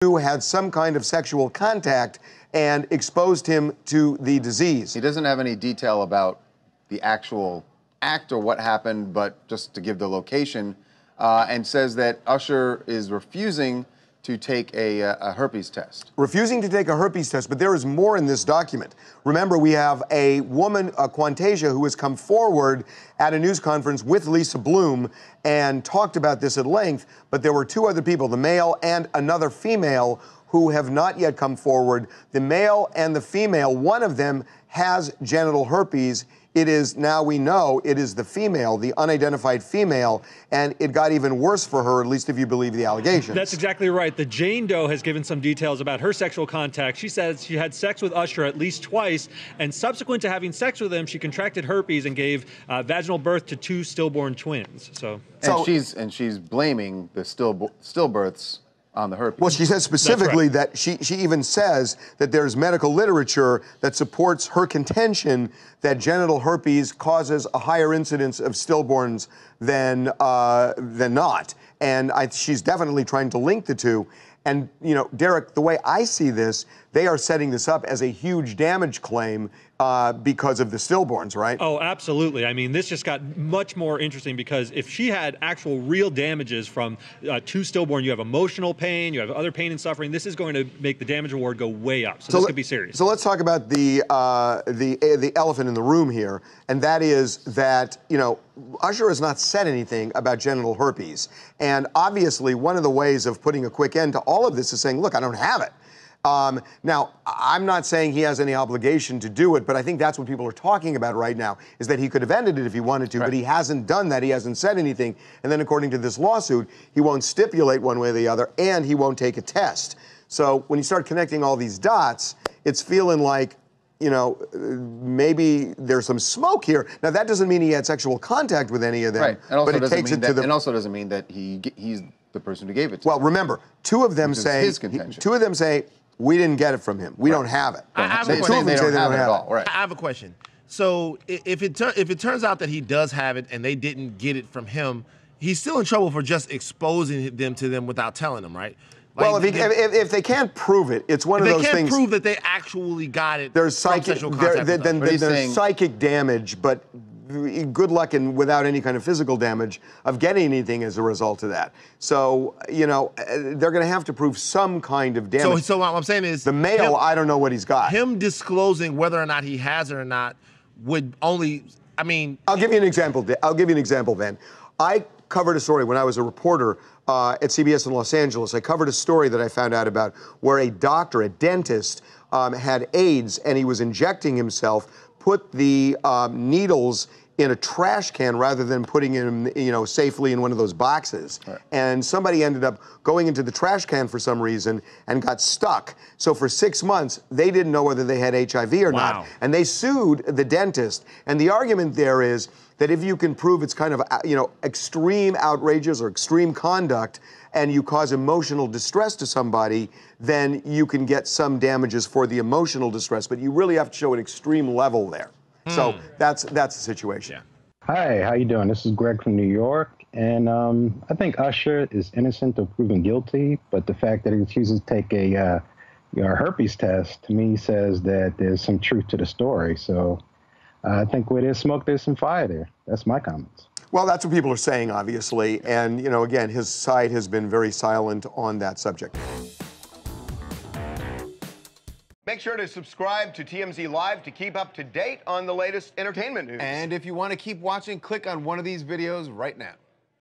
who had some kind of sexual contact and exposed him to the disease. He doesn't have any detail about the actual act or what happened, but just to give the location, and says that Usher is refusing to take a herpes test. Refusing to take a herpes test, but there is more in this document. Remember, we have a woman, Quantasia, who has come forward at a news conference with Lisa Bloom and talked about this at length, but there were two other people, the male and another female, who have not yet come forward. The male and the female, one of them has genital herpes. It is, now we know, it is the female, the unidentified female, and it got even worse for her, at least if you believe the allegations. That's exactly right. The Jane Doe has given some details about her sexual contact. She says she had sex with Usher at least twice, and subsequent to having sex with him, she contracted herpes and gave vaginal birth to 2 stillborn twins. And she's blaming the stillbirths on the herpes. Well, she says specifically that she even says that there's medical literature that supports her contention that genital herpes causes a higher incidence of stillborns than not. And she's definitely trying to link the two. And, you know, Derek, the way I see this, they are setting this up as a huge damage claim because of the stillborns, right? Oh, absolutely. I mean, this just got much more interesting because if she had actual real damages from 2 stillborn, you have emotional pain, you have other pain and suffering. This is going to make the damage award go way up. So this could be serious. So let's talk about the elephant in the room here, and that is that, you know, Usher has not said anything about genital herpes. And obviously, one of the ways of putting a quick end to all of this is saying, look, I don't have it. Now, I'm not saying he has any obligation to do it, but I think that's what people are talking about right now, is that he could have ended it if he wanted to, but he hasn't done that. He hasn't said anything. And then according to this lawsuit, he won't stipulate one way or the other, and he won't take a test. So when you start connecting all these dots, it's feeling like, you know, maybe there's some smoke here. Now, that doesn't mean he had sexual contact with any of them, but it takes it to the... And also doesn't mean that he's the person who gave it to Well, him. remember, two of them say, we didn't get it from him. We don't have it. I have a Two question. of them say they don't have it. All right. I have a question. So if it turns out that he does have it and they didn't get it from him, he's still in trouble for just exposing them to them without telling them, right? Like, well, if they can't prove it, it's one of those things. They can't prove that they actually got it. There's psychic, there's psychic damage, but good luck without any kind of physical damage of getting anything as a result of that. So, you know, they're going to have to prove some kind of damage. So what I'm saying is, the male, I don't know what he's got. Him disclosing whether or not he has it or not would only, I mean... I'll give you an example. Then. I covered a story when I was a reporter at CBS in Los Angeles. I covered a story that I found out about where a doctor, a dentist, had AIDS and he was injecting himself, put the needles in a trash can rather than putting him, you know, safely in one of those boxes. Right. And somebody ended up going into the trash can for some reason and got stuck. So for 6 months, they didn't know whether they had HIV or not. And they sued the dentist. And the argument there is that if you can prove it's kind of, you know, extreme outrages or extreme conduct, and you cause emotional distress to somebody, then you can get some damages for the emotional distress. But you really have to show an extreme level there. So that's the situation. Yeah. Hi, how you doing? This is Greg from New York, and I think Usher is innocent of proven guilty, but the fact that he refuses to take a herpes test, to me, says that there's some truth to the story. So I think where there's smoke, there's some fire there. That's my comments. Well, that's what people are saying, obviously, and, you know, again, his side has been very silent on that subject. Make sure to subscribe to TMZ Live to keep up to date on the latest entertainment news. And if you want to keep watching, click on one of these videos right now.